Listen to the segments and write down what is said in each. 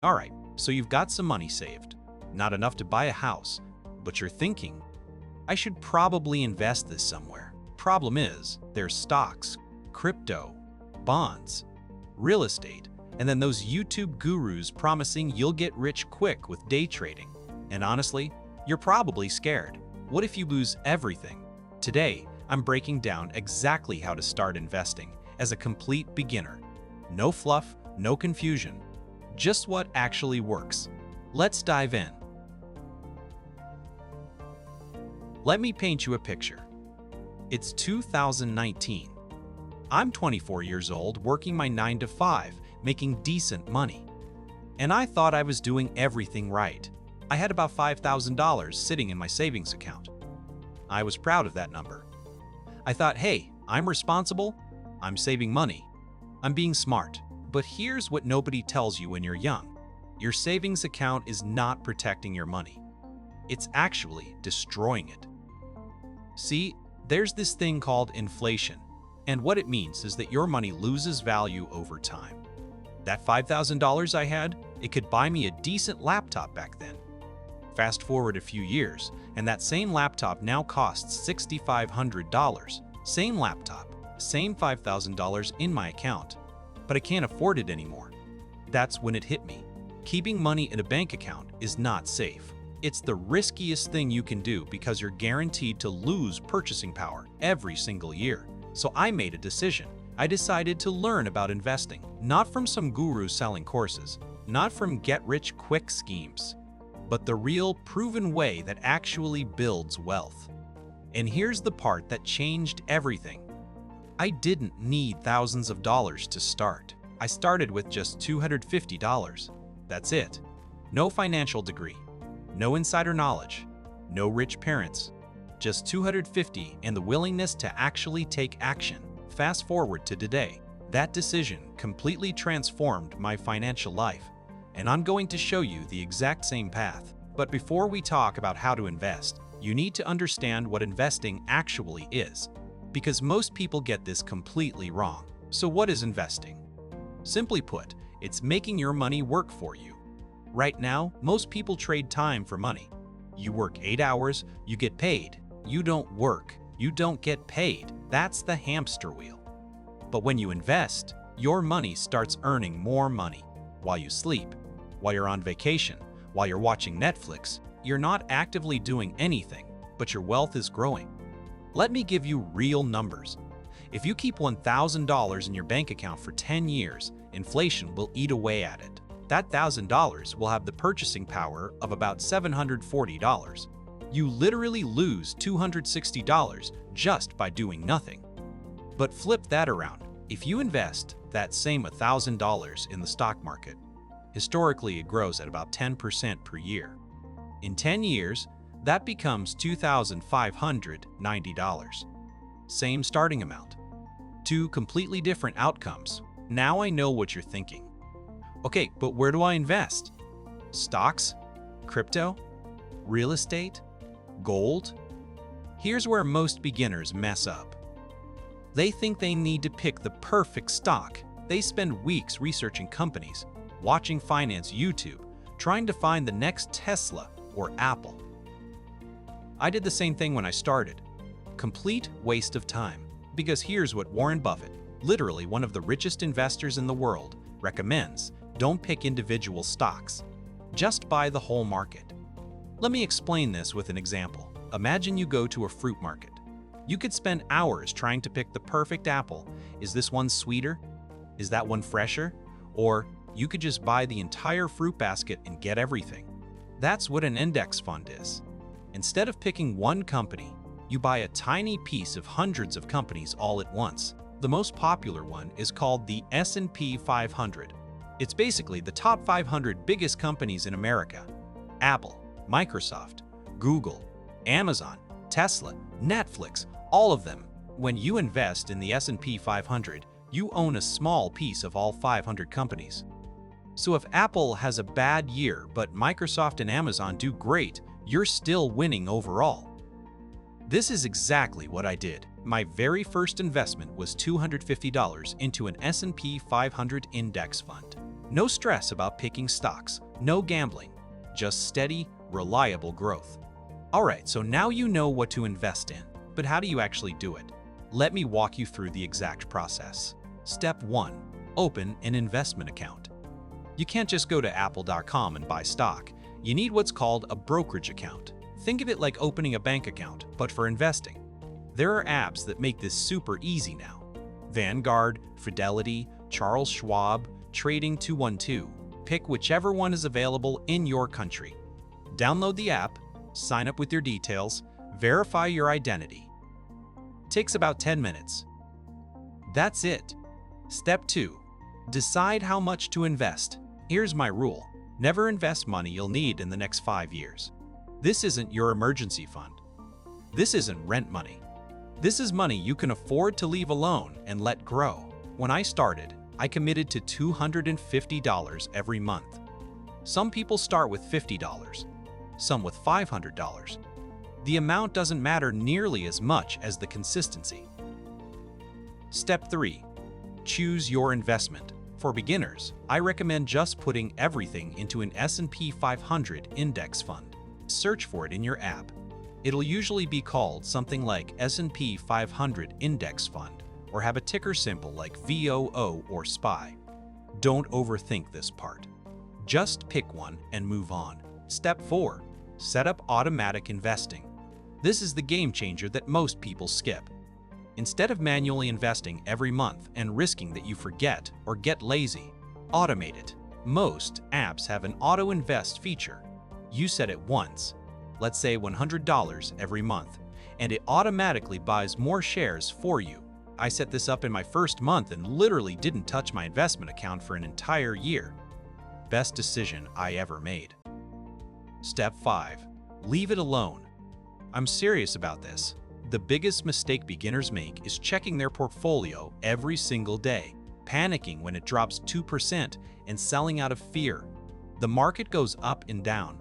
Alright, so you've got some money saved. Not enough to buy a house, but you're thinking, I should probably invest this somewhere. Problem is, there's stocks, crypto, bonds, real estate, and then those YouTube gurus promising you'll get rich quick with day trading. And honestly, you're probably scared. What if you lose everything? Today, I'm breaking down exactly how to start investing as a complete beginner. No fluff, no confusion, just what actually works. Let's dive in. Let me paint you a picture. It's 2019. I'm 24 years old, working my 9 to 5, making decent money. And I thought I was doing everything right. I had about $5,000 sitting in my savings account. I was proud of that number. I thought, hey, I'm responsible, I'm saving money, I'm being smart. But here's what nobody tells you when you're young. Your savings account is not protecting your money. It's actually destroying it. See, there's this thing called inflation, and what it means is that your money loses value over time. That $5,000 I had, it could buy me a decent laptop back then. Fast forward a few years, and that same laptop now costs $6,500. Same laptop, same $5,000 in my account, but I can't afford it anymore. That's when it hit me. Keeping money in a bank account is not safe. It's the riskiest thing you can do because you're guaranteed to lose purchasing power every single year. So I made a decision. I decided to learn about investing, not from some guru selling courses, not from get-rich-quick schemes, but the real, proven way that actually builds wealth. And here's the part that changed everything. I didn't need thousands of dollars to start. I started with just $250. That's it. No financial degree, no insider knowledge, no rich parents, just $250 and the willingness to actually take action. Fast forward to today. That decision completely transformed my financial life, and I'm going to show you the exact same path. But before we talk about how to invest, you need to understand what investing actually is, because most people get this completely wrong. So what is investing? Simply put, it's making your money work for you. Right now, most people trade time for money. You work 8 hours, you get paid. You don't work, you don't get paid. That's the hamster wheel. But when you invest, your money starts earning more money. While you sleep, while you're on vacation, while you're watching Netflix, you're not actively doing anything, but your wealth is growing. Let me give you real numbers. If you keep $1,000 in your bank account for 10 years, inflation will eat away at it. That $1,000 will have the purchasing power of about $740. You literally lose $260 just by doing nothing. But flip that around. If you invest that same $1,000 in the stock market, historically it grows at about 10% per year. In 10 years, that becomes $2,590. Same starting amount. Two completely different outcomes. Now I know what you're thinking. Okay, but where do I invest? Stocks? Crypto? Real estate? Gold? Here's where most beginners mess up. They think they need to pick the perfect stock. They spend weeks researching companies, watching finance YouTube, trying to find the next Tesla or Apple. I did the same thing when I started. Complete waste of time. Because here's what Warren Buffett, literally one of the richest investors in the world, recommends. Don't pick individual stocks. Just buy the whole market. Let me explain this with an example. Imagine you go to a fruit market. You could spend hours trying to pick the perfect apple. Is this one sweeter? Is that one fresher? Or you could just buy the entire fruit basket and get everything. That's what an index fund is. Instead of picking one company, you buy a tiny piece of hundreds of companies all at once. The most popular one is called the S&P 500. It's basically the top 500 biggest companies in America. Apple, Microsoft, Google, Amazon, Tesla, Netflix, all of them. When you invest in the S&P 500, you own a small piece of all 500 companies. So if Apple has a bad year but Microsoft and Amazon do great, you're still winning overall. This is exactly what I did. My very first investment was $250 into an S&P 500 index fund. No stress about picking stocks, no gambling, just steady, reliable growth. Alright, so now you know what to invest in, but how do you actually do it? Let me walk you through the exact process. Step 1. Open an investment account. You can't just go to apple.com and buy stock. You need what's called a brokerage account. Think of it like opening a bank account, but for investing. There are apps that make this super easy now. Vanguard, Fidelity, Charles Schwab, Trading 212. Pick whichever one is available in your country. Download the app, sign up with your details, verify your identity. Takes about 10 minutes. That's it. Step 2. Decide how much to invest. Here's my rule. Never invest money you'll need in the next 5 years. This isn't your emergency fund. This isn't rent money. This is money you can afford to leave alone and let grow. When I started, I committed to $250 every month. Some people start with $50, some with $500. The amount doesn't matter nearly as much as the consistency. Step 3. Choose your investment. For beginners, I recommend just putting everything into an S&P 500 index fund. Search for it in your app. It'll usually be called something like S&P 500 Index Fund or have a ticker symbol like VOO or SPY. Don't overthink this part. Just pick one and move on. Step 4. Set up automatic investing. This is the game changer that most people skip. Instead of manually investing every month and risking that you forget or get lazy, automate it. Most apps have an auto-invest feature. You set it once, let's say $100 every month, and it automatically buys more shares for you. I set this up in my first month and literally didn't touch my investment account for an entire year. Best decision I ever made. Step 5. Leave it alone. I'm serious about this. The biggest mistake beginners make is checking their portfolio every single day, panicking when it drops 2% and selling out of fear. The market goes up and down.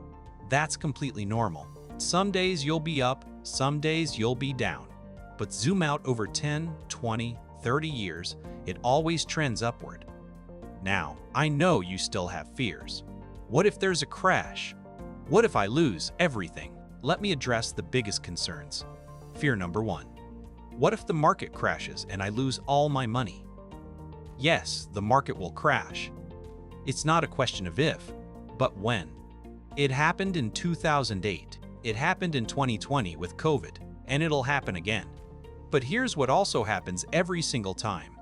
That's completely normal. Some days you'll be up, some days you'll be down. But zoom out over 10, 20, 30 years, it always trends upward. Now, I know you still have fears. What if there's a crash? What if I lose everything? Let me address the biggest concerns. Fear number 1. What if the market crashes and I lose all my money? Yes, the market will crash. It's not a question of if, but when. It happened in 2008. It happened in 2020 with COVID, and it'll happen again. But here's what also happens every single time.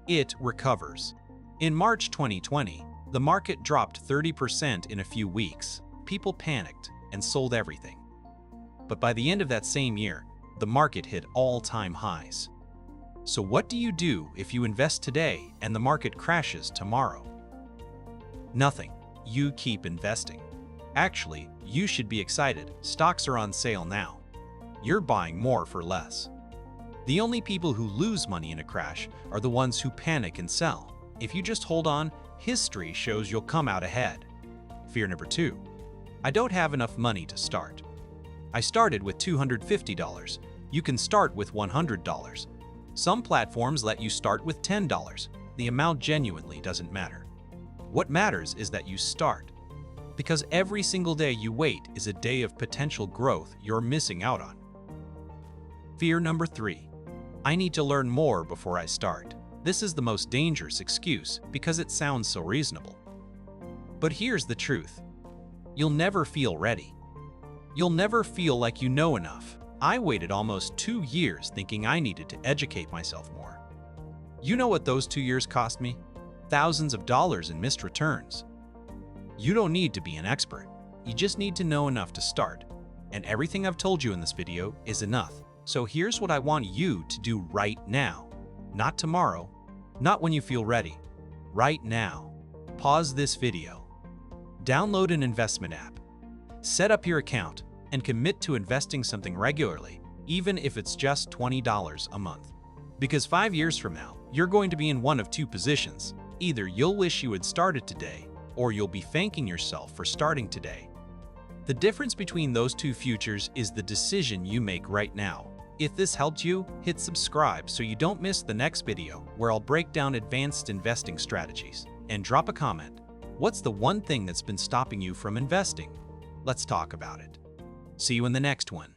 It recovers. In March 2020, the market dropped 30% in a few weeks. People panicked and sold everything. But by the end of that same year, the market hit all-time highs. So what do you do if you invest today and the market crashes tomorrow? Nothing. You keep investing. Actually, you should be excited. Stocks are on sale now. You're buying more for less. The only people who lose money in a crash are the ones who panic and sell. If you just hold on, history shows you'll come out ahead. Fear number 2. I don't have enough money to start. I started with $250. You can start with $100. Some platforms let you start with $10. The amount genuinely doesn't matter. What matters is that you start. Because every single day you wait is a day of potential growth you're missing out on. Fear number 3. I need to learn more before I start. This is the most dangerous excuse because it sounds so reasonable. But here's the truth. You'll never feel ready. You'll never feel like you know enough. I waited almost 2 years thinking I needed to educate myself more. You know what those 2 years cost me? Thousands of dollars in missed returns. You don't need to be an expert. You just need to know enough to start. And everything I've told you in this video is enough. So here's what I want you to do right now. Not tomorrow, not when you feel ready. Right now. Pause this video. Download an investment app. Set up your account and commit to investing something regularly, even if it's just $20 a month. Because 5 years from now, you're going to be in one of 2 positions. Either you'll wish you had started today, or you'll be thanking yourself for starting today. The difference between those 2 futures is the decision you make right now. If this helped you, hit subscribe so you don't miss the next video where I'll break down advanced investing strategies. And drop a comment. What's the one thing that's been stopping you from investing? Let's talk about it. See you in the next one.